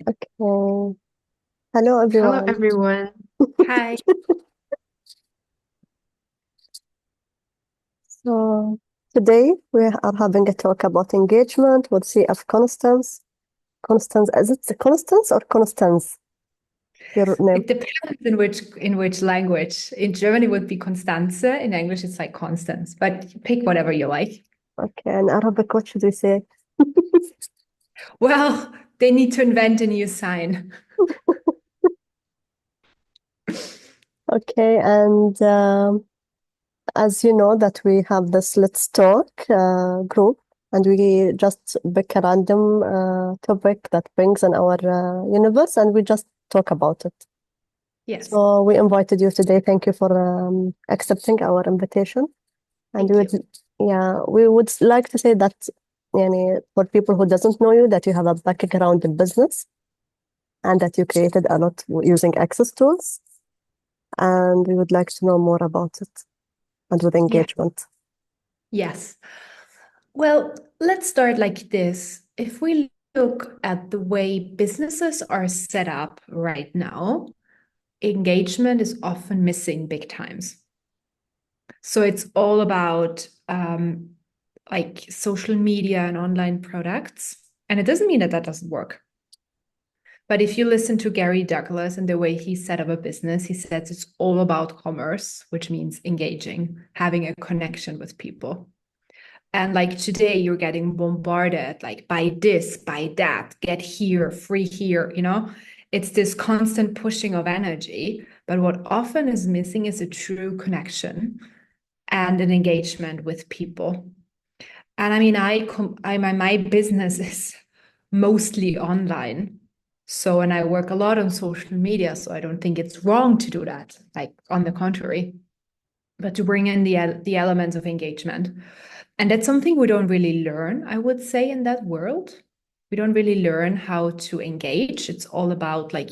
Okay. Hello, Hello, everyone. everyone. Hi. So today we are having a talk about engagement. We'll see if Constance, is it Constance or Constance, your name? It depends in which language. In German, it would be Constanze. In English, it's like Constance. But pick whatever you like. Okay, in Arabic, what should we say? Well, they need to invent a new sign. Okay, and as you know that we have this Let's Talk group, and we just pick a random topic that brings in our universe, and we just talk about it. Yes. So we invited you today. Thank you for accepting our invitation. And we Thank would, you. yeah, we would like to say that, for people who doesn't know you, that you have a background in business and that you created a lot using access tools. And we would like to know more about it and with Yeah. engagement. Yes. Well, let's start like this. If we look at the way businesses are set up right now, engagement is often missing big times. So it's all about like social media and online products. And it doesn't mean that that doesn't work. But if you listen to Gary Douglas and the way he set up a business, he says it's all about commerce, which means engaging, having a connection with people. And like today, you're getting bombarded, like buy this, buy that, get here, free here, It's this constant pushing of energy. But what often is missing is a true connection and an engagement with people. And I mean, my business is mostly online. So, and I work a lot on social media. So I don't think it's wrong to do that. Like, on the contrary, but to bring in the elements of engagement. And that's something we don't really learn, I would say, in that world. We don't really learn how to engage. It's all about, like,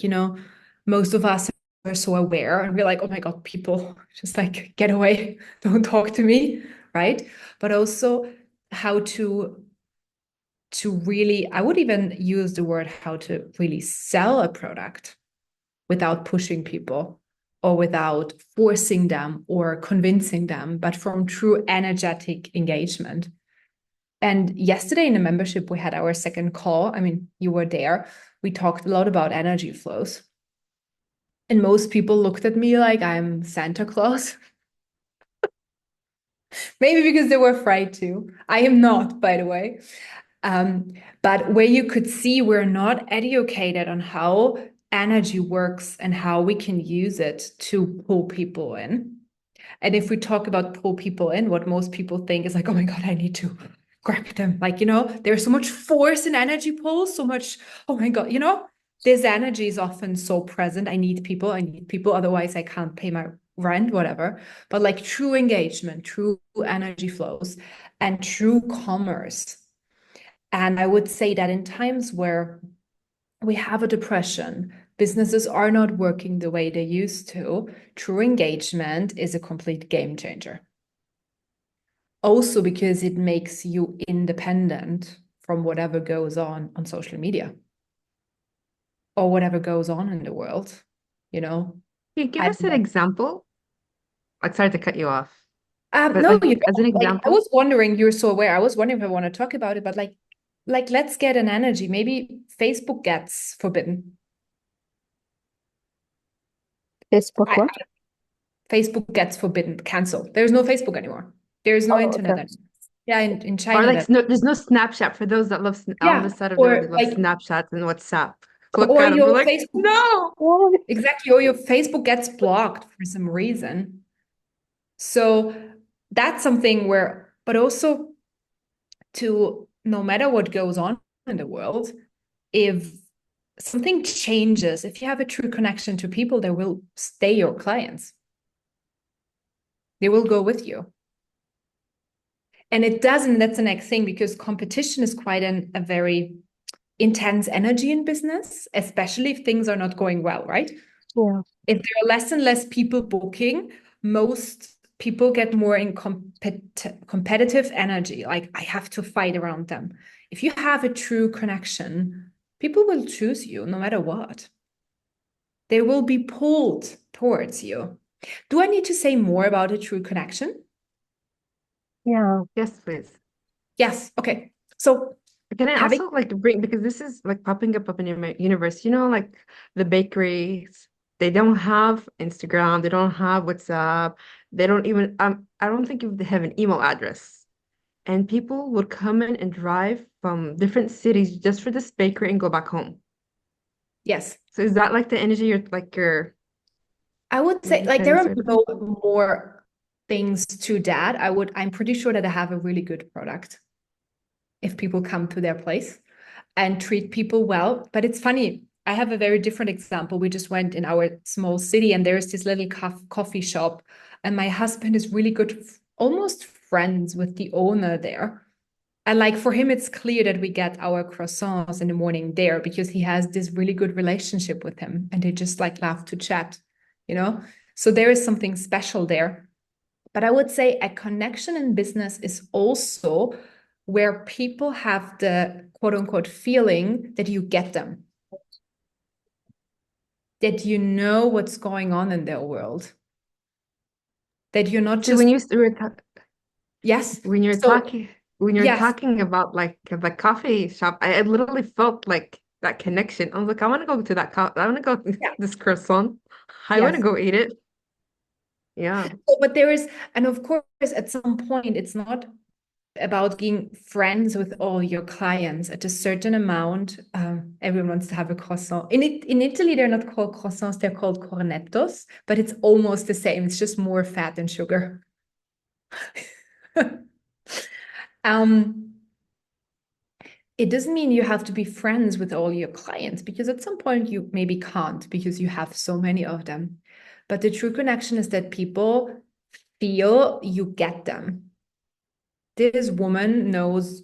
most of us are so aware and we're like, oh my God, people, just like get away, don't talk to me, right? But also how to really, I would even use the word how to really sell a product without pushing people or without forcing them or convincing them, but from true energetic engagement. And yesterday in the membership, we had our second call. I mean, you were there. We talked a lot about energy flows. And most people looked at me like I'm Santa Claus. Maybe because they were afraid to. I am not, by the way. Um, but where you could see we're not educated on how energy works and how we can use it to pull people in. And if we talk about pull people in, what most people think is like, oh my God, I need to grab them. Like, there's so much force in energy pulls, so much, oh my God, this energy is often so present. I need people, otherwise I can't pay my rent, whatever. But like true engagement, true energy flows, and true commerce. And I would say that in times where we have a depression, businesses are not working the way they used to, true engagement is a complete game changer. Also, because it makes you independent from whatever goes on social media or whatever goes on in the world. You know, Can you give I us don't an know. example? I'm sorry to cut you off, but No, like as an like I example, was wondering, you're so aware. I was wondering if I want to talk about it, but like let's get an energy. Maybe Facebook gets forbidden. Facebook, what? Facebook gets forbidden, canceled. There's no Facebook anymore. There's no Oh, internet okay. anymore. Yeah, in or China like that there's no Snapchat for those that love on yeah, this side of the world. They or love like Snapchats and WhatsApp. Click or on them. They're your like, Facebook no. Oh, exactly, or your Facebook gets blocked for some reason. So that's something where, but also to no matter what goes on in the world, if something changes, if you have a true connection to people, they will stay your clients. They will go with you. And it doesn't, that's the next thing, because competition is quite a very intense energy in business, especially if things are not going well, right? yeah. If there are less and less people booking, most people get more in competitive energy. Like I have to fight around them. If you have a true connection, People will choose you no matter what. They will be pulled towards you. Do I need to say more about a true connection? Yeah. Yes, please. Yes. Okay. So Can I having, also like bring, because this is like popping up in your universe, you know, like the bakeries, they don't have Instagram, they don't have WhatsApp, they don't even, I don't think they have an email address. And people would come in and drive from different cities just for this bakery and go back home. yes, So is that like the energy you're I would say like trying to there are describe? no more things to that. I'm pretty sure that I have a really good product if people come to their place and treat people well. But it's funny. I have a very different example. We just went in our small city and there's this little coffee shop, and my husband is really good, almost friends with the owner there. And like for him, it's clear that we get our croissants in the morning there because he has this really good relationship with him and they just like love to chat, you know? So there is something special there. But I would say a connection in business is also where people have the quote unquote feeling that you get them, that you know what's going on in their world, that you're not So when just, you were ta yes. when you're So, talking when you're yes, talking about like the coffee shop, I literally felt like that connection. I was like, I want to go to that I want to go yeah, this croissant. I want to yes. go eat it. Yeah. So, but there is, and of course, at some point, it's not about being friends with all your clients at a certain amount. Everyone wants to have a croissant. In Italy, they're not called croissants, they're called cornettos, but it's almost the same. It's just more fat and sugar. um, it doesn't mean you have to be friends with all your clients because at some point you maybe can't because you have so many of them. But the true connection is that people feel you get them. This woman knows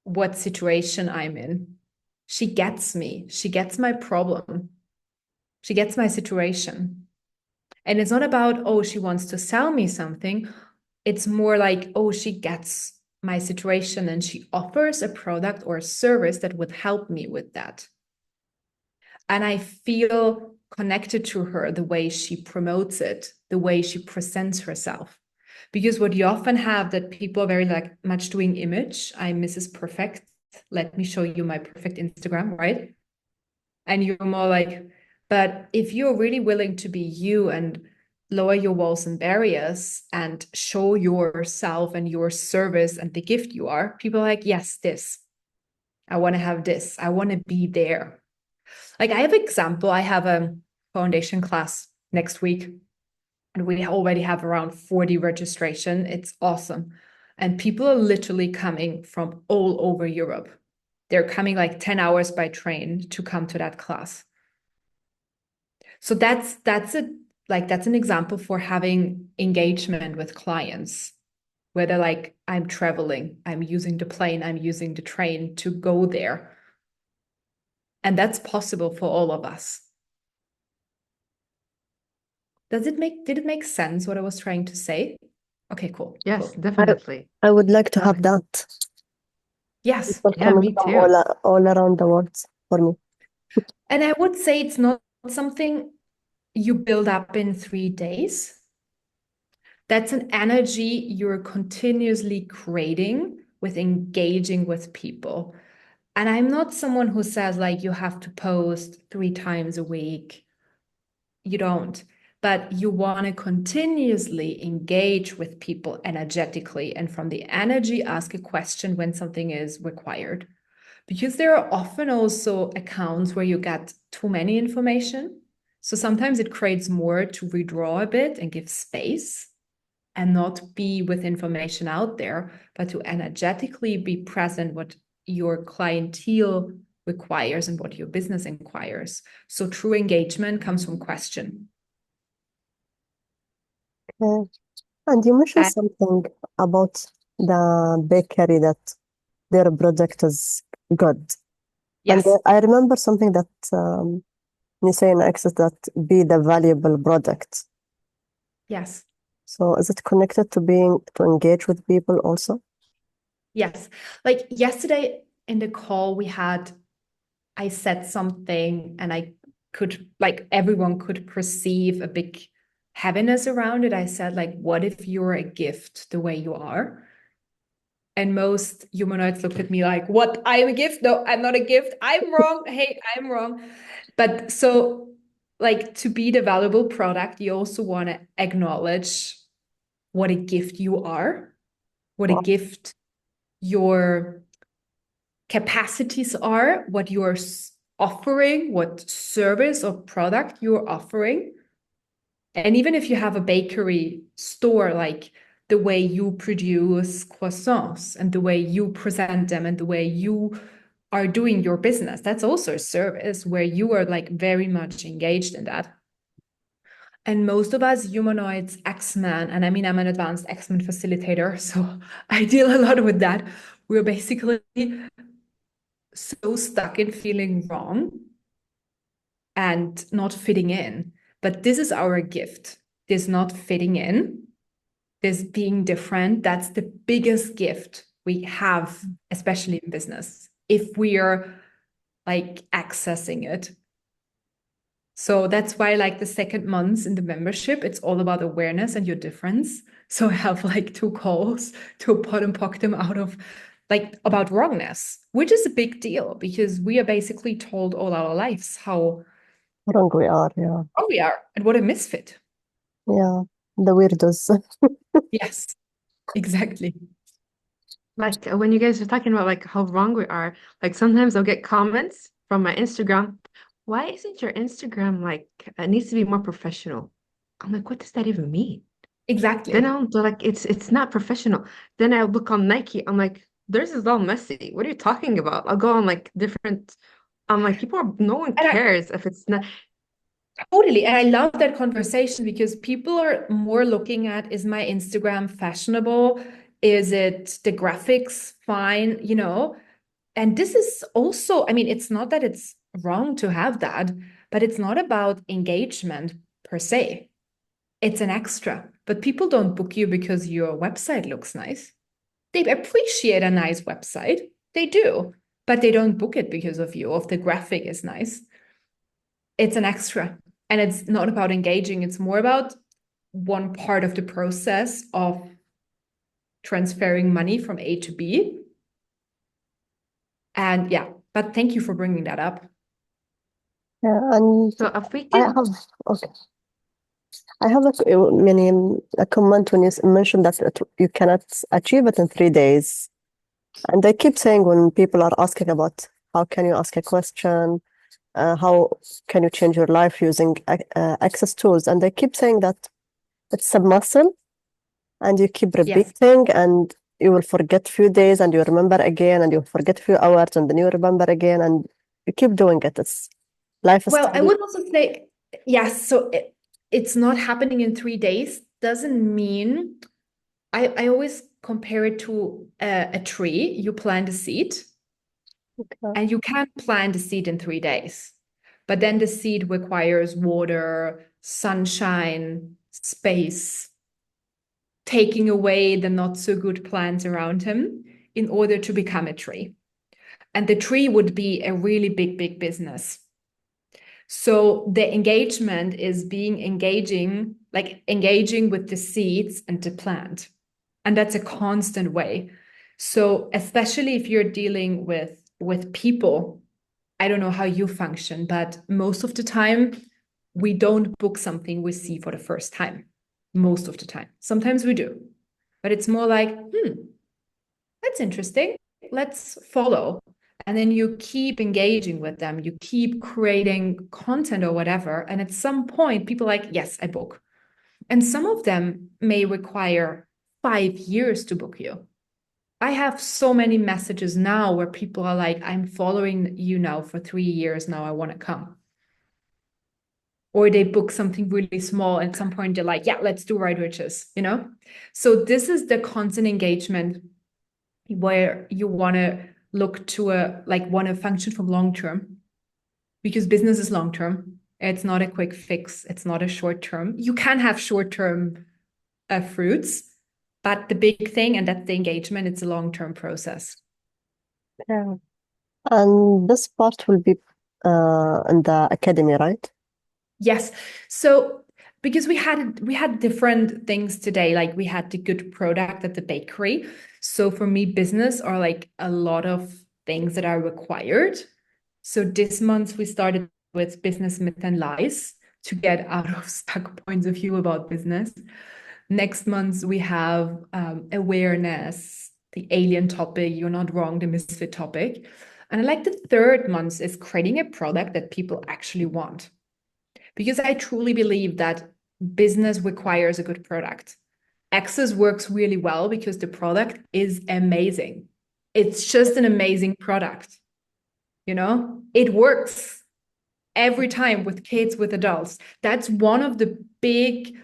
what situation I'm in. She gets me. She gets my problem. She gets my situation. And it's not about, oh, she wants to sell me something. It's more like, oh, she gets my situation and she offers a product or a service that would help me with that. And I feel connected to her the way she promotes it, the way she presents herself. Because what you often have that people are very like much doing image. I'm Mrs. Perfect. Let me show you my perfect Instagram, right? And you're more like, but if you're really willing to be you and lower your walls and barriers and show yourself and your service and the gift you are, people are like, yes, this. I want to have this. I want to be there. Like I have an example. I have a foundation class next week and we already have around 40 registration. It's awesome. And people are literally coming from all over Europe. They're coming like 10 hours by train to come to that class. So that's an example for having engagement with clients where they're like, I'm traveling, I'm using the plane, I'm using the train to go there. And that's possible for all of us. Did it make sense what I was trying to say? Okay, cool. Yes, Cool. definitely. I would like to have Okay. that. Yes. People Yeah, coming me from too. all around the world for me. And I would say it's not something you build up in 3 days. That's an energy you're continuously creating with engaging with people. And I'm not someone who says, like, you have to post 3 times a week. You don't. But you want to continuously engage with people energetically. And from the energy, ask a question when something is required. Because there are often also accounts where you get too many information. So sometimes it creates more to redraw a bit and give space and not be with information out there, but to energetically be present what your clientele requires and what your business inquires. So true engagement comes from question. Okay. And you mentioned And something about the bakery that their product is good. And yes, I remember something that you say in Access that be the valuable product. yes, So is it connected to being to engage with people also? yes. Like yesterday in the call, we had I said something and I could, like, everyone could perceive a big heaviness around it. I said, like, what if you're a gift the way you are? And most humanoids looked at me like, what? I am a gift? No, I'm not a gift. I'm wrong. Hey, I'm wrong. But so, like, to be the valuable product, you also want to acknowledge what a gift you are, what a Wow. gift your capacities are, what you're offering, what service or product you're offering. And even if you have a bakery store, like the way you produce croissants and the way you present them and the way you are doing your business, that's also a service where you are like very much engaged in that. And most of us humanoids, X-Men, and I mean, I'm an advanced X-Men facilitator, so I deal a lot with that. We're basically so stuck in feeling wrong and not fitting in. But this is our gift. This not fitting in, this being different, that's the biggest gift we have, especially in business, if we are like accessing it. So that's why, like, the second month in the membership, it's all about awareness and your difference. So I have like 2 calls to pot and pock them out of, like, about wrongness, which is a big deal because we are basically told all our lives how Wrong we are, yeah. wrong we are and what a misfit. Yeah. The weirdos. Yes, exactly. Like when you guys are talking about like how wrong we are, like sometimes I'll get comments from my Instagram. Why isn't your Instagram like it needs to be more professional? I'm like, what does that even mean? Then Exactly. they're like, it's not professional. Then I look on Nike. I'm like, theirs is all messy. What are you talking about? I'll go on like different. I'm like, no one And I cares if it's not. totally, and I love that conversation because people are more looking at, is my Instagram fashionable? Is it the graphics fine? And this is also, I mean, it's not that it's wrong to have that, but it's not about engagement per se. It's an extra. But people don't book you because your website looks nice. They appreciate a nice website. They do, but they don't book it because of you, if the graphic is nice. It's an extra. And it's not about engaging, it's more about one part of the process of transferring money from A to B. And yeah, but thank you for bringing that up. Yeah, and So if we I could, have okay. I have a comment when you mentioned that you cannot achieve it in 3 days. And I keep saying when people are asking about how can you ask a question, how can you change your life using access tools, and I keep saying that it's a muscle, and you keep Yes. repeating, and you will forget few days, and you remember again, and you forget few hours, and then you remember again, and you keep doing it. It's Well, I lifestyle. would also say, yes, so it's not happening in 3 days doesn't mean, I always compare it to a tree. You plant a seed Okay. and you can't plant a seed in 3 days, but then the seed requires water, sunshine, space, taking away the not so good plants around him in order to become a tree. And the tree would be a really big, big business. So the engagement is engaging with the seeds and the plant. And that's a constant way. So especially if you're dealing with people, I don't know how you function, but most of the time we don't book something we see for the first time. Most of the time. Sometimes we do. But it's more like, that's interesting. Let's follow. And then you keep engaging with them. You keep creating content or whatever. And at some point, people are like, yes, I book. And some of them may require 5 years to book you. I have so many messages now where people are like, I'm following you now for 3 years now. I want to come. Or they book something really small. And at some point, they're like, yeah, let's do Right Riches. So this is the constant engagement where you want to look to want to function from long term, because business is long term. It's not a quick fix. It's not a short term. You can have short term fruits, but the big thing, and that's the engagement, it's a long term process. Yeah. And this part will be in the academy, right? Yes. So because we had different things today, like we had the good product at the bakery. So for me, business are like a lot of things that are required. So this month we started with business myth and lies to get out of stuck points of view about business. Next month we have awareness, the alien topic, you're not wrong, the misfit topic. And I like the third month is creating a product that people actually want. Because I truly believe that business requires a good product. Access works really well because the product is amazing. It's just an amazing product. You know, it works every time with kids, with adults. That's one of the big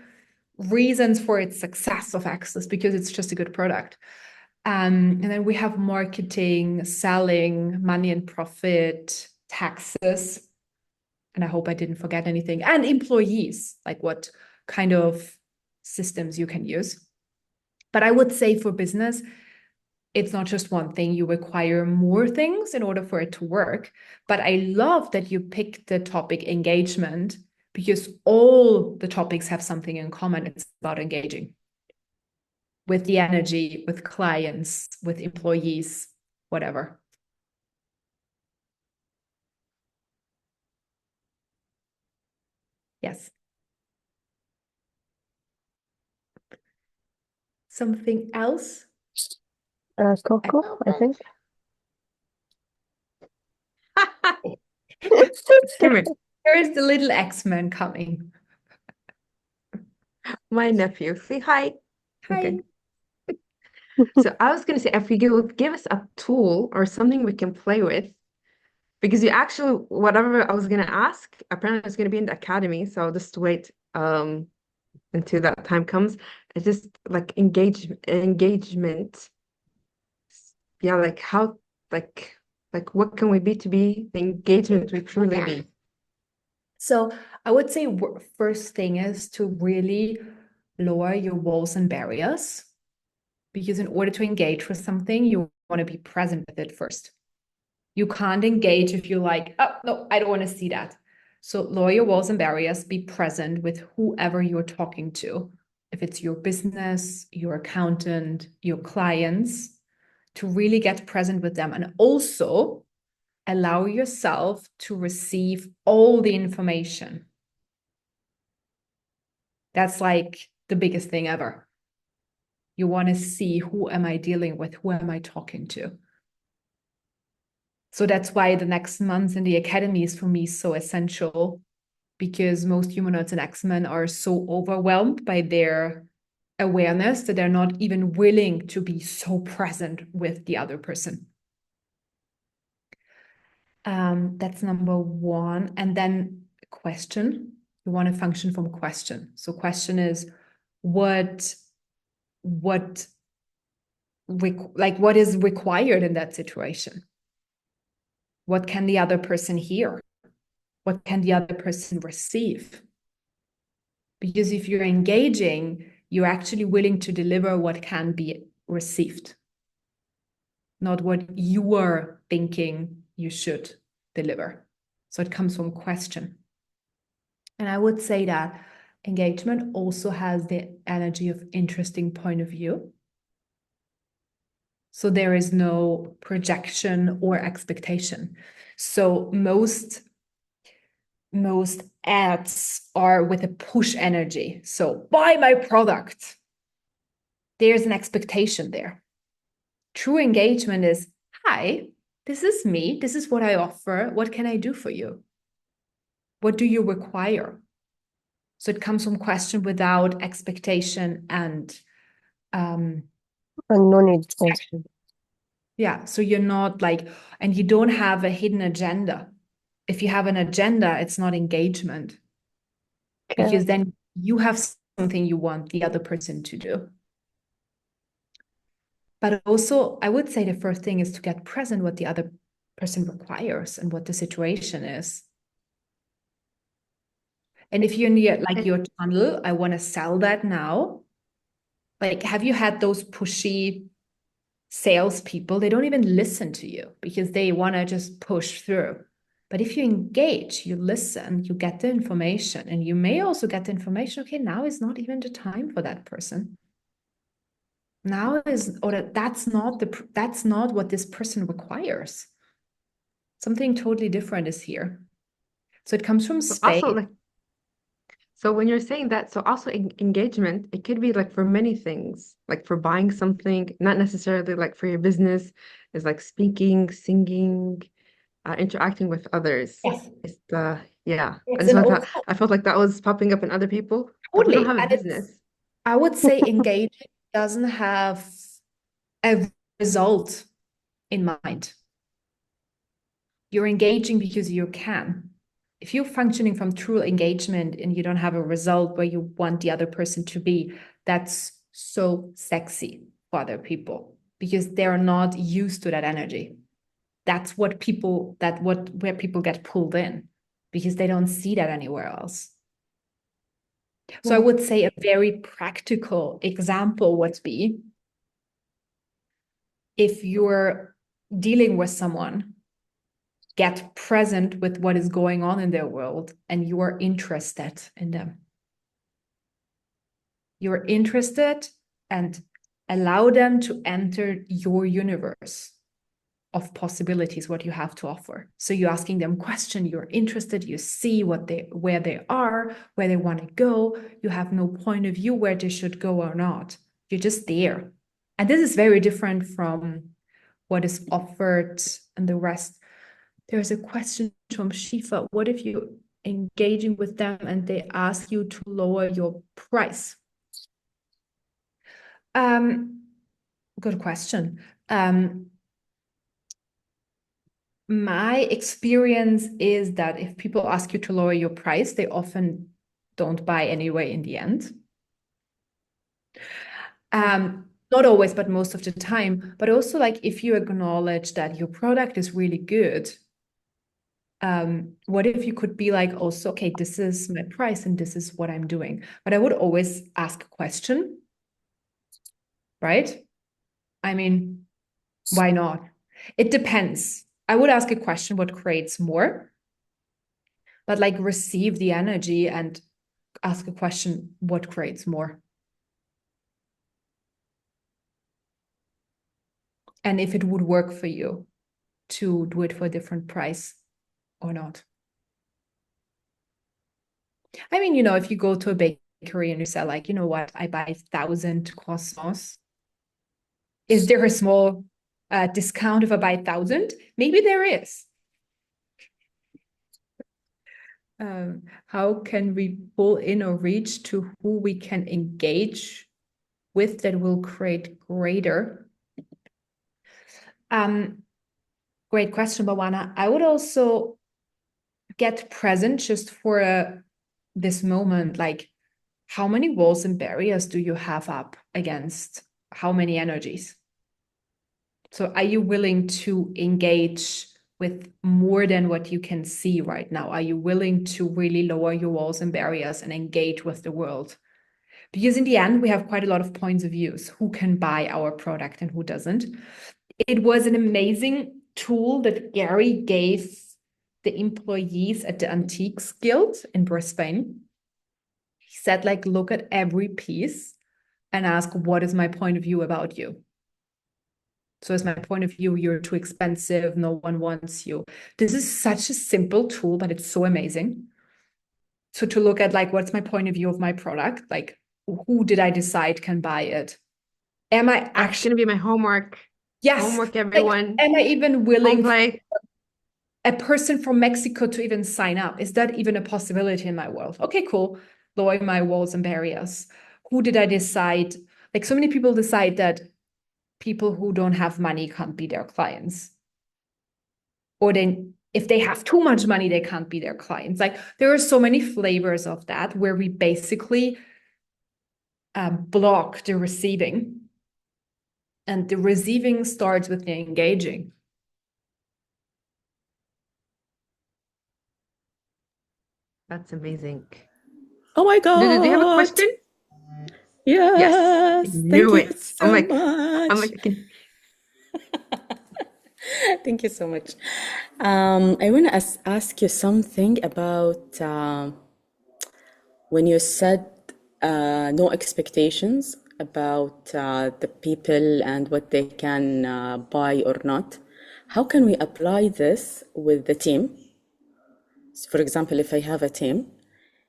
reasons for its success of Access because it's just a good product. And then we have marketing, selling, money and profit, taxes, and I hope I didn't forget anything, and employees, like what kind of systems you can use. But I would say for business, it's not just one thing. You require more things in order for it to work. But I love that you picked the topic engagement because all the topics have something in common. It's about engaging with the energy, with clients, with employees, whatever. Yes. Something else? Coco, I think. Come here. There is the little X-Men coming. My nephew. Say hi. Hi. Okay. So I was going to say, if you give us a tool or something we can play with, because you actually, whatever I was going to ask, apparently it's going to be in the academy. So I'll just wait until that time comes. It's just like engagement. Yeah, like how, like, what can we be to be the engagement we truly need? So I would say first thing is to really lower your walls and barriers because in order to engage with something, you want to be present with it first. You can't engage if you're like, oh, no, I don't want to see that. So lower your walls and barriers, be present with whoever you're talking to. If it's your business, your accountant, your clients, to really get present with them and also allow yourself to receive all the information. That's like the biggest thing ever. You want to see who am I dealing with? Who am I talking to? So that's why the next month in the academy is for me so essential because most humanoids and X-Men are so overwhelmed by their awareness that they're not even willing to be so present with the other person. That's number one. And then question, you want to function from question. So question is what what is required in that situation? What can the other person hear? What can the other person receive? Because if you're engaging, you're actually willing to deliver what can be received, not what you are thinking you should deliver. So it comes from question. And I would say that engagement also has the energy of interesting point of view. So there is no projection or expectation. So most ads are with a push energy. So buy my product. There's an expectation there. True engagement is, hi, this is me. This is what I offer. What can I do for you? What do you require? So it comes from question without expectation and And no need also. yeah. So you're not like, and you don't have a hidden agenda. If you have an agenda, it's not engagement Okay. because then you have something you want the other person to do. But also, I would say the first thing is to get present what the other person requires and what the situation is. And if you're near like your tunnel, I want to sell that now. Like, have you had those pushy salespeople, they don't even listen to you because they want to just push through. But if you engage, you listen, you get the information, and you may also get the information, okay, now is not even the time for that person. Now is, or that's not what this person requires. Something totally different is here. So it comes from So space. also, like, so when you're saying that, so also engagement, it could be like for many things, like for buying something, not necessarily like for your business, is like speaking, singing, interacting with others. Yes. It's the, yeah. It's an also I felt like that was popping up in other people, but we don't totally, have a and business. I would say engaging doesn't have a result in mind. You're engaging because you can. If you're functioning from true engagement and you don't have a result where you want the other person to be, that's so sexy for other people because they're not used to that energy. That's where people get pulled in because they don't see that anywhere else. So I would say a very practical example would be if you're dealing with someone, get present with what is going on in their world and you are interested in them. You're interested and allow them to enter your universe of possibilities, what you have to offer. So you're asking them questions, you're interested, you see where they are, where they want to go. You have no point of view where they should go or not. You're just there. And this is very different from what is offered and the rest. There's a question from Shifa. What if you're engaging with them and they ask you to lower your price? Good question. My experience is that if people ask you to lower your price, they often don't buy anyway in the end. Not always, but most of the time. But also, like, if you acknowledge that your product is really good, what if you could be like, also, okay, this is my price and this is what I'm doing. But I would always ask a question, right? I mean, why not? It depends. I would ask a question, what creates more? But like receive the energy and ask a question, what creates more? And if it would work for you to do it for a different price or not. I mean, if you go to a bakery and you say like, you know what, I buy 1,000 croissants. Is there a small discount if I buy 1,000? Maybe there is. How can we pull in or reach to who we can engage with that will create greater? Great question, Bawana. I would also get present just for this moment, like how many walls and barriers do you have up against how many energies? So are you willing to engage with more than what you can see right now? Are you willing to really lower your walls and barriers and engage with the world? Because in the end, we have quite a lot of points of views, who can buy our product and who doesn't. It was an amazing tool that Gary gave the employees at the Antiques Guild in Brisbane. He said, like, look at every piece and ask, what is my point of view about you? So is my point of view, you're too expensive, no one wants you. This is such a simple tool, but it's so amazing. So to look at like, what's my point of view of my product? Like, who did I decide can buy it? Am I That's actually, gonna be my homework. yes, Homework, like, everyone. am I even Home willing for play. a person from Mexico to even sign up? Is that even a possibility in my world? Okay, cool. Lower my walls and barriers. Who did I decide? Like so many people decide that people who don't have money can't be their clients. Or then if they have too much money, they can't be their clients. Like there are so many flavors of that where we basically block the receiving. And the receiving starts with the engaging. That's amazing. Oh my Do you have a God. question? Yes, I Yes. Thank knew you it. so I'm much. like, Thank you so much. I want to ask you something about when you said no expectations about the people and what they can buy or not. How can we apply this with the team? So for example, if I have a team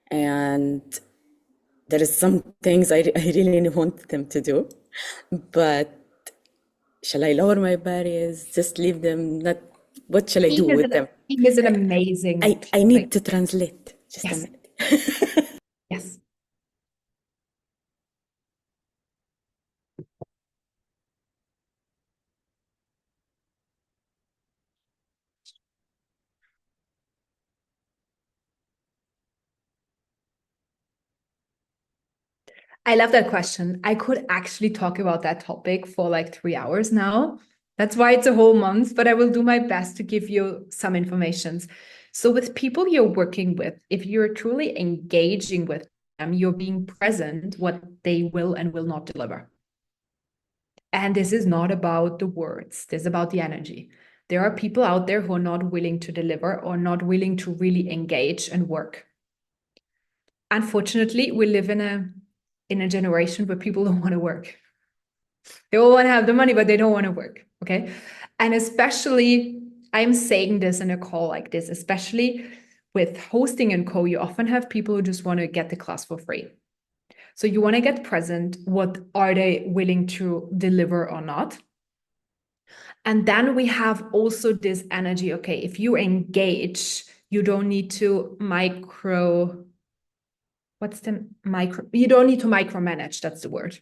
and there is some things I really want them to do, but shall I lower my barriers? Just leave them? Not what shall I do with them? Team is an amazing I need topic. to translate. Just a Yes. minute. Yes. I love that question. I could actually talk about that topic for like 3 hours now. That's why it's a whole month, but I will do my best to give you some informations. So, with people you're working with, if you're truly engaging with them, you're being present what they will and will not deliver. And this is not about the words, this is about the energy. There are people out there who are not willing to deliver or not willing to really engage and work. Unfortunately, we live in a generation where people don't want to work. They all want to have the money, but they don't want to work. Okay. And especially, I'm saying this in a call like this, especially with hosting and co, you often have people who just want to get the class for free. So you want to get present. What are they willing to deliver or not? And then we have also this energy. Okay, if you engage, you don't need to you don't need to micromanage. That's the word.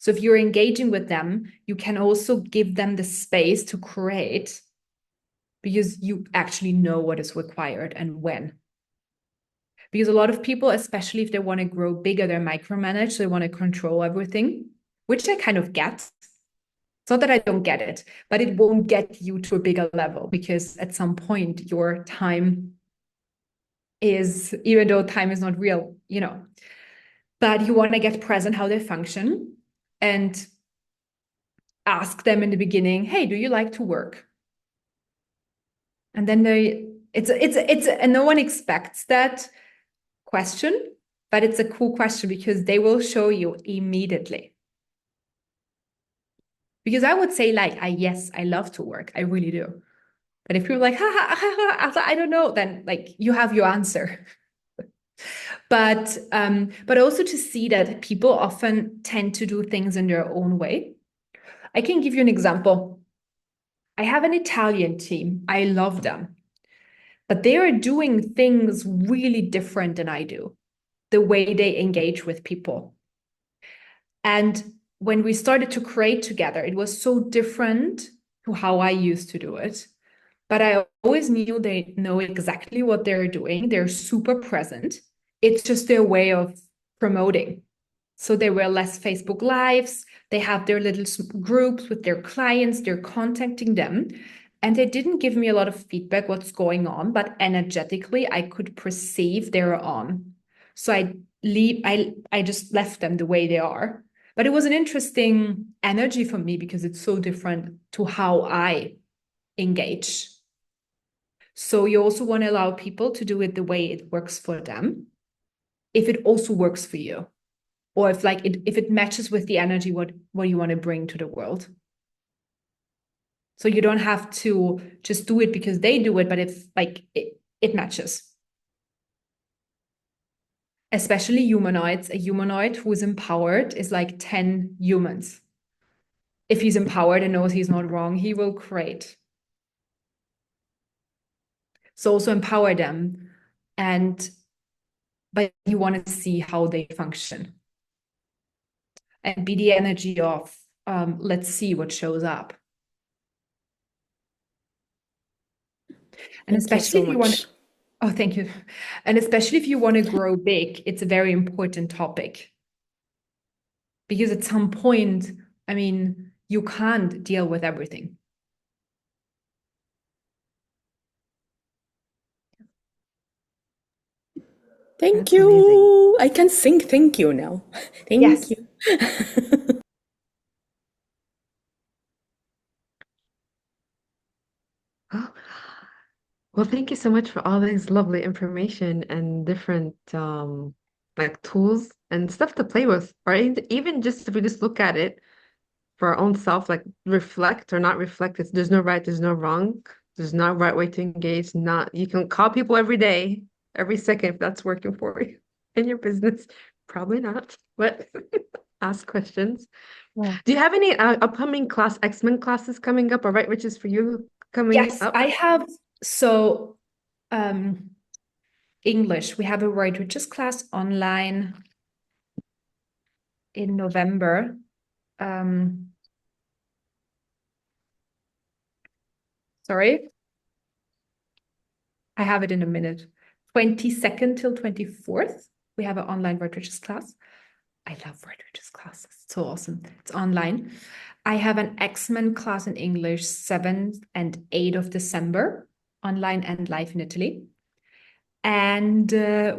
So if you're engaging with them, you can also give them the space to create because you actually know what is required and when. Because a lot of people, especially if they want to grow bigger, they're micromanaged, so they want to control everything, which I kind of get. It's not that I don't get it, but it won't get you to a bigger level because at some point your time is, even though time is not real, but you want to get present how they function and ask them in the beginning, hey, do you like to work? And then and no one expects that question, but it's a cool question because they will show you immediately. Because I would say like, yes, I love to work. I really do. But if you're like, I don't know, then like you have your answer. But also to see that people often tend to do things in their own way. I can give you an example. I have an Italian team. I love them. But they are doing things really different than I do, the way they engage with people. And when we started to create together, it was so different to how I used to do it. But I always knew they know exactly what they're doing. They're super present. It's just their way of promoting. So there were less Facebook Lives. They have their little groups with their clients. They're contacting them. And they didn't give me a lot of feedback what's going on, but energetically, I could perceive they're on. So I just left them the way they are. But it was an interesting energy for me because it's so different to how I engage. So you also want to allow people to do it the way it works for them, if it also works for you, or if it matches with the energy what you want to bring to the world. So you don't have to just do it because they do it, but if like it matches. Especially humanoids. A humanoid who is empowered is like 10 humans. If he's empowered and knows he's not wrong, he will create. So also empower them, but you want to see how they function. And be the energy of let's see what shows up. And Thank you especially so if you want much. oh, thank you. And especially if you want to grow big, it's a very important topic. Because at some point, I mean, you can't deal with everything. Thank That's amazing. you. I can sing thank you now. Thank Yes. you. Well, thank you so much for all this lovely information and different like tools and stuff to play with, right? Even just if we just look at it for our own self, like reflect or not reflect, there's no right, there's no wrong, there's not right way to engage. Not you can call people every day, every second if that's working for you in your business. Probably not, but ask questions. Yeah. Do you have any upcoming X-Men classes coming up or right riches for you coming Yes, up? I have. So, um, English, we have a Right Riches class online in November. Um, sorry, I have it in a minute. 22nd till 24th, we have an online Right Riches class. I love Right Riches classes. It's so awesome. It's online. I have an X-Men class in English 7th and 8th of December, online and live in Italy. And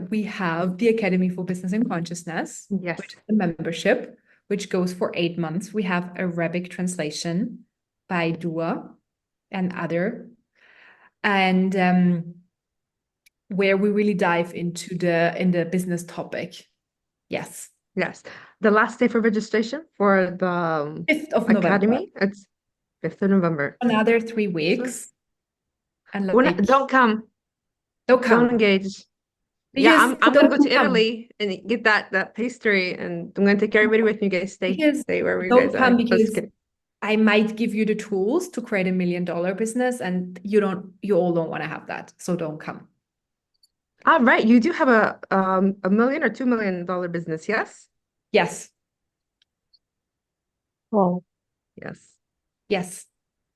we have the Academy for Business and Consciousness, Yes. which is a membership, which goes for 8 months. We have Arabic translation by Duaa and other, and where we really dive into the business topic. Yes, Yes. The last day for registration for the 5th of November. Academy, it's 5th of November. Another 3 weeks. And Well, like, don't come. don't Don't come. engage. Yeah, Because I'm gonna go don't to come. Italy and get that pastry, and I'm gonna take everybody with me. You guys Because stay wherever you don't guys come are. Just because kidding. I might give you the tools to create $1 million business, and you all don't want to have that. So don't come. All right, you do have a million or $2 million business, yes? Yes. Wow. Yes. Yes.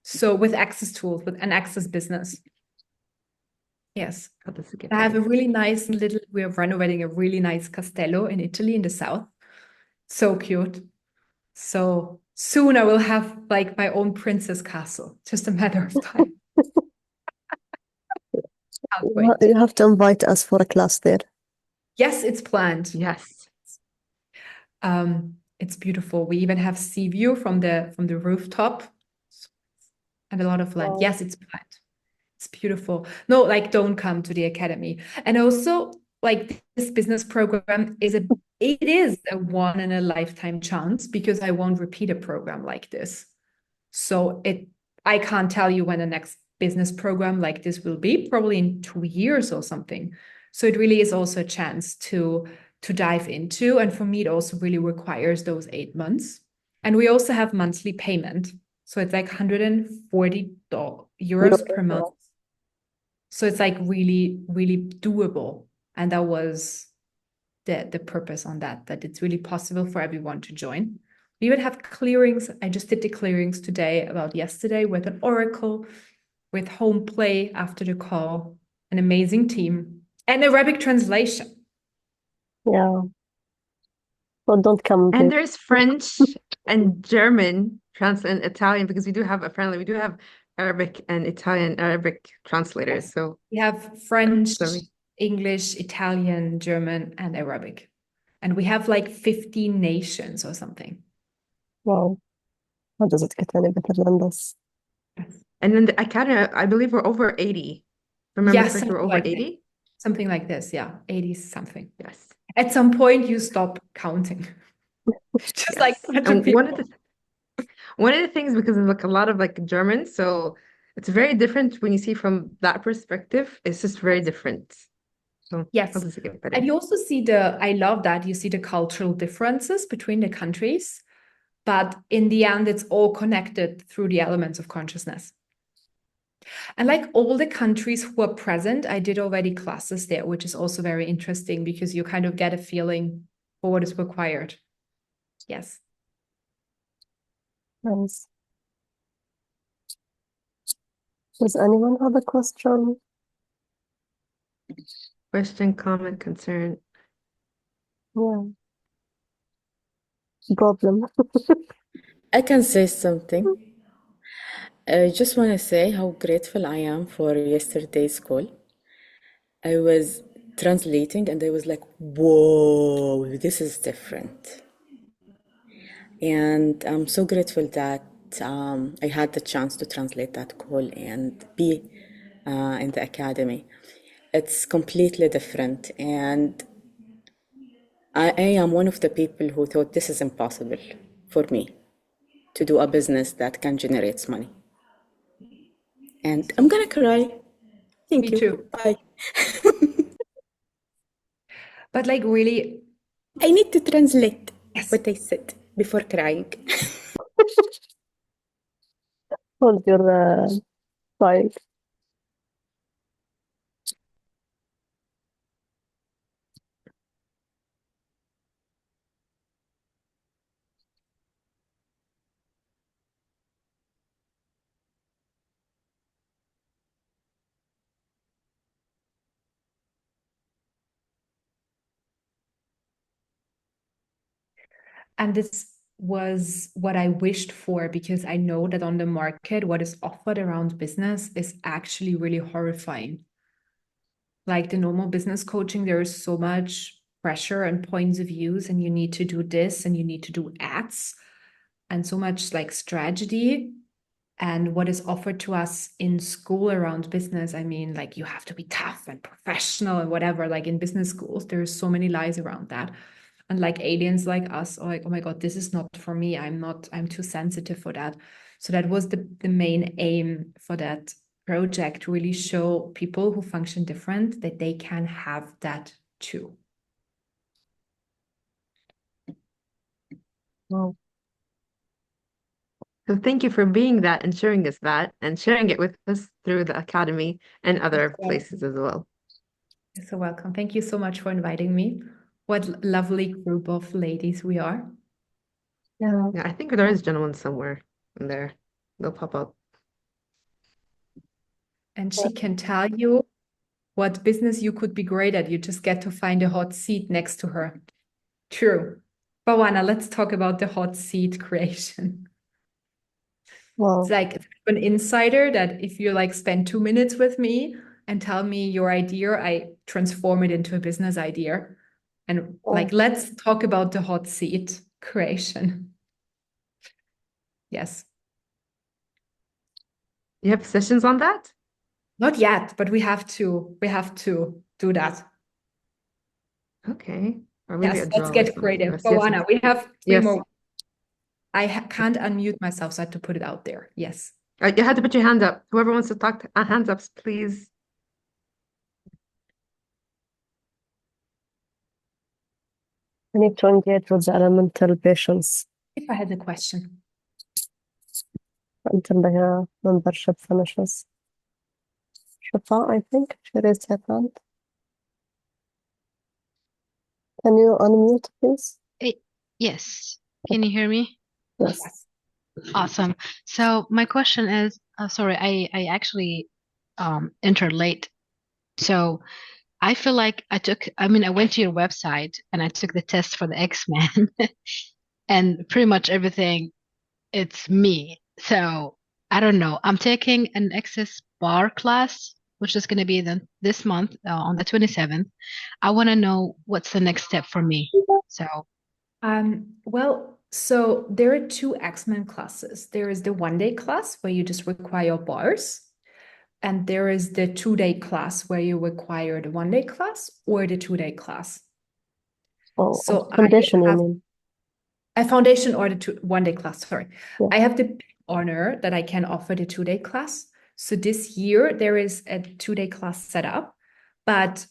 So with access tools, with an access business. Yes. How does it get I have a better? really nice we're renovating a really nice castello in Italy in the south. So cute. So soon I will have like my own princess castle. Just a matter of time. Can't wait. You have to invite us for a class there. Yes, it's planned. Yes. It's beautiful. We even have sea view from the rooftop and a lot of land. Wow. Yes, it's planned. It's beautiful. No, like don't come to the academy. And also, like this business program it is a one in a lifetime chance because I won't repeat a program like this. So I can't tell you when the next business program like this will be, probably in 2 years or something. So it really is also a chance to dive into. And for me, it also really requires those 8 months. And we also have monthly payment. So it's like €140 per month. So it's like really, really doable. And that was the purpose on that it's really possible for everyone to join. We even have clearings. I just did the clearings today about yesterday with an oracle, with home play after the call, an amazing team, and Arabic translation. Yeah. Well, don't come, And please. there's French and German translate and Italian because we do have Arabic and Arabic translators. Yes. So We have French, so English, Italian, German, and Arabic. And we have like 15 nations or something. Wow. How does it get any better than this? and then the academy, I believe we're over 80. Remember Yes, correctly, we're something over like 80? something like this. Yeah, 80 something. Yes. At some point, you stop counting. Just like Yes. a bunch And of people. one of the things because there's like a lot of like German, so it's very different when you see from that perspective. It's just very different. So Yes. how does it get better? And you also see I love that you see the cultural differences between the countries, but in the end, it's all connected through the elements of consciousness. And like all the countries who are present, I did already classes there, which is also very interesting because you kind of get a feeling for what is required. Yes. Nice. Does anyone have a question? Question, comment, concern. Yeah. Problem. I can say something. I just want to say how grateful I am for yesterday's call. I was translating and I was like, whoa, this is different. And I'm so grateful that I had the chance to translate that call and be in the academy. It's completely different. And I am one of the people who thought this is impossible for me to do a business that can generate money. And I'm gonna cry. Thank Me you. too. Bye. But like really, I need to translate yes. what I said before crying. Hold your crying. And this was what I wished for, because I know that on the market, what is offered around business is actually really horrifying. Like the normal business coaching, there is so much pressure and points of views, and you need to do this and you need to do ads, and so much like strategy. And what is offered to us in school around business, I mean, like you have to be tough and professional and whatever. Like in business schools, there's so many lies around that. And like aliens like us are like, oh my God, this is not for me. I'm too sensitive for that. So that was the main aim for that project, really show people who function different that they can have that too. Wow. So thank you for being that and sharing us that and sharing it with us through the academy and other places as well. You're so welcome. Thank you so much for inviting me. What lovely group of ladies we are. Yeah. Yeah, I think there is a gentleman somewhere in there. They'll pop up. And she can tell you what business you could be great at. You just get to find a hot seat next to her. True. Bawana, let's talk about the hot seat creation. Wow. It's like an insider that if you like spend 2 minutes with me and tell me your idea, I transform it into a business idea. And like, let's talk about the hot seat creation. Yes. You have sessions on that? Not yet, but we have to do that. Okay. Or maybe Yes, a let's draw or get something. creative. Yes, yes, Bawana, yes. we have 3 Yes. more. I can't unmute myself, so I have to put it out there. Yes. You had to put your hand up. Whoever wants to talk, hands up, please. I need to engage with the elemental patience If I had a question. until the membership finishes. Shafa, I think she raised her hand. Can you unmute, please? Yes. Can you hear me? Yes. Awesome. So my question is, sorry, I actually entered late. So I feel like I went to your website and I took the test for the X-Men and pretty much everything, it's me. So I don't know. I'm taking an access bar class, which is going to be this month on the 27th. I want to know what's the next step for me. So Well, so there are 2 X-Men classes. There is the 1-day class where you just require bars, and there is the 2-day class where you require the 1-day class or the 2-day class. Oh, So I foundation, you have mean? a foundation or the 1-day class, sorry. Yeah. I have the big honor that I can offer the 2-day class. So this year there is a 2-day class set up, but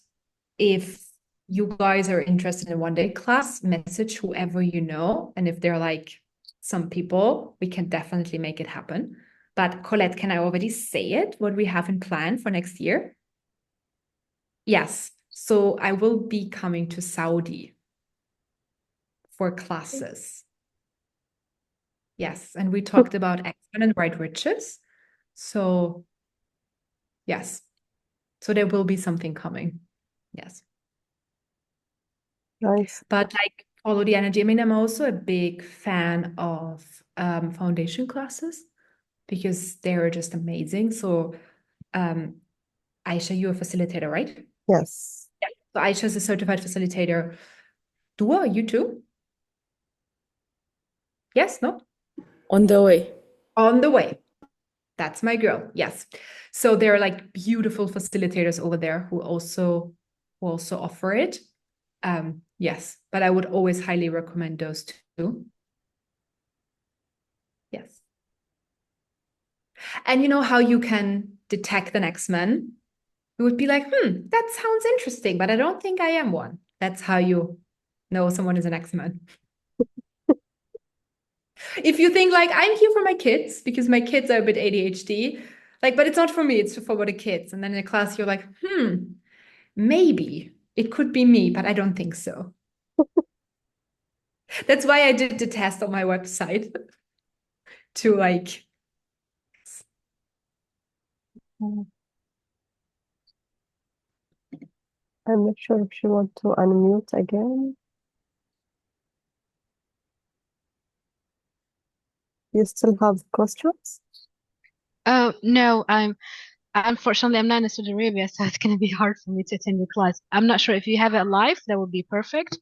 if you guys are interested in a 1-day class, message whoever you know. And if they're like some people, we can definitely make it happen. But Colette, can I already say it? What we have in plan for next year? Yes. So I will be coming to Saudi for classes. Yes. And we talked about X-Men and Bright Riches. So yes. So there will be something coming. Yes. Nice. But like follow the energy. I mean, I'm also a big fan of foundation classes because they're just amazing. So Aisha, you're a facilitator, right? Yes. Yeah. So Aisha is a certified facilitator. Duaa, you too? Yes, no? On the way. On the way. That's my girl. Yes. So there are like beautiful facilitators over there who also offer it. Yes, but I would always highly recommend those two. Yes. And you know how you can detect an X-Men? You would be like, that sounds interesting, but I don't think I am one. That's how you know someone is an X-Men. If you think like, I'm here for my kids because my kids are a bit ADHD, like, but it's not for me, it's for the kids. And then in a class, you're like, maybe it could be me, but I don't think so. That's why I did the test on my website to like. I'm not sure if she wants to unmute again. You still have questions? Oh, no, unfortunately I'm not in Saudi Arabia, so it's going to be hard for me to attend your class. I'm not sure if you have it live, that would be perfect.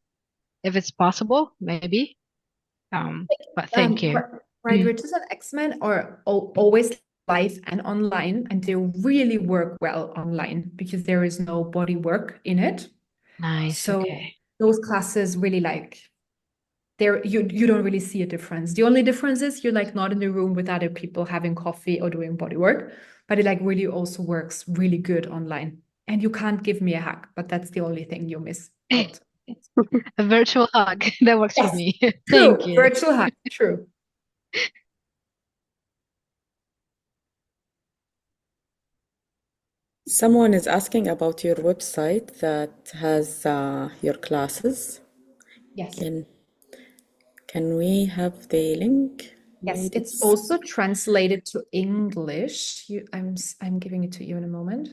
If it's possible, maybe. But thank you. Right, Riches and X-Men are always live and online, and they really work well online because there is no body work in it. Nice. So Okay. those classes really like there you don't really see a difference. The only difference is you're like not in the room with other people having coffee or doing body work, but it like really also works really good online. And you can't give me a hug, but that's the only thing you miss out. A virtual hug. That works for Yes, me. true. Thank you. Virtual hug, true. Someone is asking about your website that has your classes. Yes. Can we have the link? Yes, Made it's it- also translated to English. I'm giving it to you in a moment.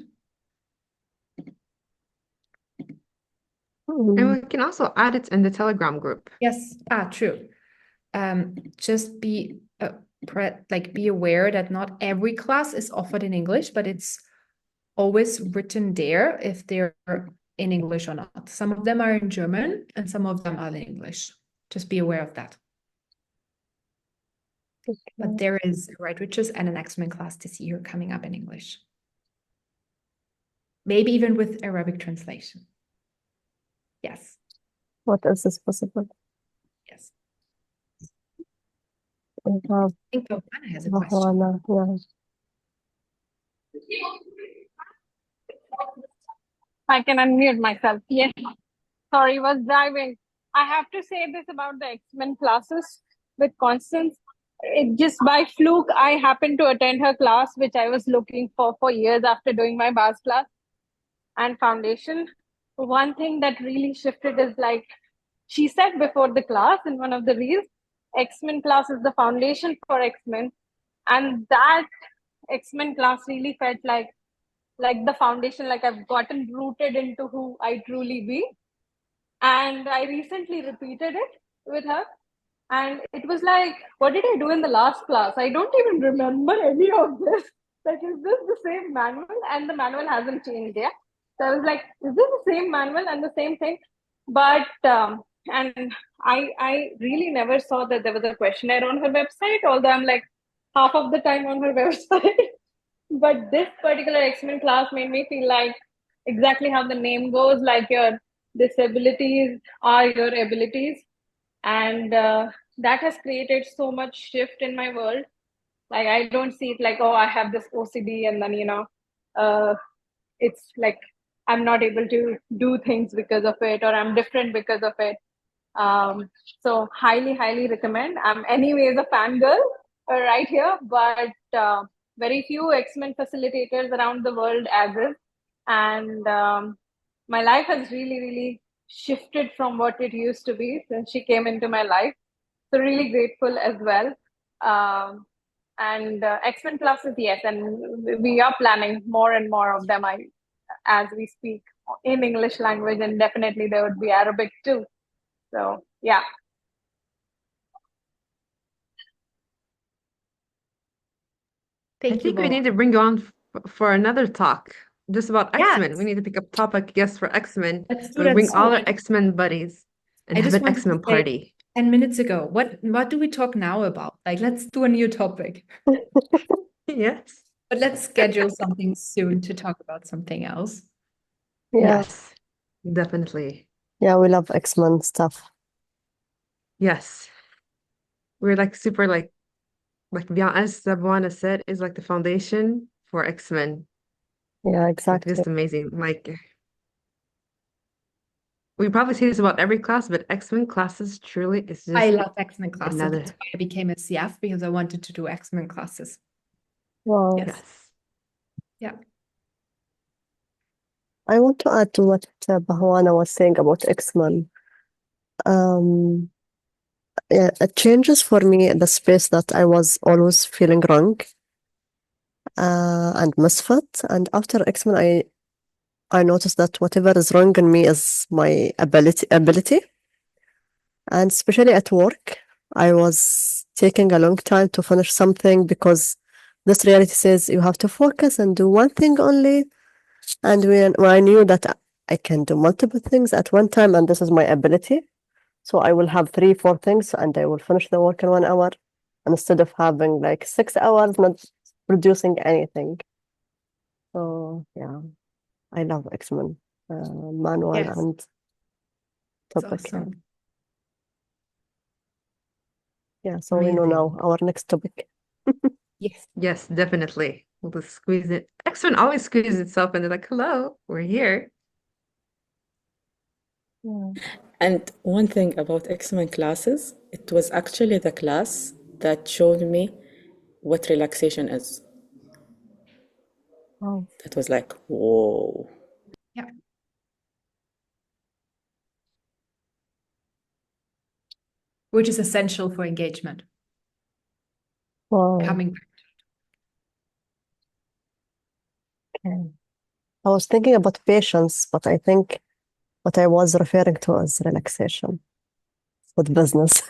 And we can also add it in the Telegram group. Yes, true. Just be be aware that not every class is offered in English, but it's always written there if they're in English or not. Some of them are in German and some of them are in English. Just be aware of that. But there is a Right Riches and an X-Men class this year coming up in English. Maybe even with Arabic translation. Yes. What else is possible? Yes. We have I think Johanna has a question. Mahwana, yeah. I can unmute myself. Yes. Sorry, was driving. I have to say this about the X-Men classes with Constance. It just by fluke, I happened to attend her class, which I was looking for years after doing my bars class and foundation. One thing that really shifted is like she said before the class in one of the reels, X-Men class is the foundation for X-Men. And that X-Men class really felt like the foundation, like I've gotten rooted into who I truly be. And I recently repeated it with her. And it was like, what did I do in the last class? I don't even remember any of this. Like, is this the same manual? And the manual hasn't changed yet. So I was like, is this the same manual and the same thing? But, and I really never saw that there was a questionnaire on her website, although I'm like half of the time on her website. But this particular X-Men class made me feel like exactly how the name goes, like your disabilities are your abilities. And that has created so much shift in my world. Like, I don't see it like, oh, I have this OCD and then, it's like I'm not able to do things because of it, or I'm different because of it. So highly recommend. I'm anyways a fangirl right here, but very few X-Men facilitators around the world as is. And my life has really shifted from what it used to be since she came into my life. So really grateful as well. And X-Men classes, yes, and we are planning more and more of them as we speak in English language, and definitely there would be Arabic too. So yeah. I Thank you think we both. need to bring you on for another talk just about X-Men. Yes. We need to pick up topic, yes, for X-Men. Let's do We'll that bring all our soon. X-Men buddies and I have just an wanted to X-Men say party. 10 minutes ago, what do we talk now about? Like, let's do a new topic. Yes. But let's schedule something soon to talk about something else. Yeah. Yes. Definitely. Yeah, we love X-Men stuff. Yes. We're like super like beyond, as Sabuana said, is like the foundation for X-Men. Yeah, Like exactly. just amazing. Like we probably say this about every class, but X-Men classes truly is I just love X-Men classes. another. That's why I became a CF, because I wanted to do X-Men classes. Wow. Yes. Yes. Yeah. I want to add to what Bahwana was saying about X-Men. Yeah, it changes for me the space that I was always feeling wrong and misfit. And after X-Men, I noticed that whatever is wrong in me is my ability. And especially at work, I was taking a long time to finish something because this reality says you have to focus and do one thing only. And when I knew that I can do multiple things at one time, and this is my ability, so I will have 3, 4 things, and I will finish the work in 1 hour instead of having like 6 hours not producing anything. So yeah, I love X-Men manual Yes. and It's topic. Yeah. awesome. Yeah, so we know now Amazing. our next topic. Yes. Yes, definitely. We'll just squeeze it. X-Men always squeezes itself and they're like, hello, we're here. Yeah. And one thing about X-Men classes, it was actually the class that showed me what relaxation is. Wow. That was like, whoa. Yeah. Which is essential for engagement. Wow. Coming back. Okay. I was thinking about patience, but I think what I was referring to is relaxation with business.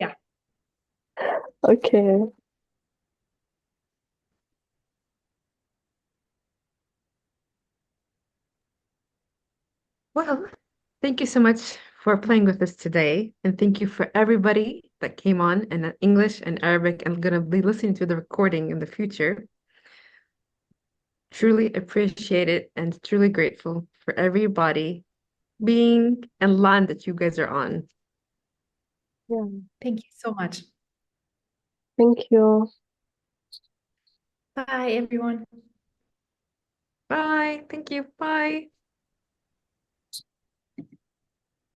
Yeah. Okay. Well, thank you so much for playing with us today. And thank you for everybody that came on in English and Arabic and going to be listening to the recording in the future. Truly appreciate it and truly grateful for everybody being and land that you guys are on. Yeah. Thank you so much. Thank you. Bye, everyone. Bye. Thank you. Bye.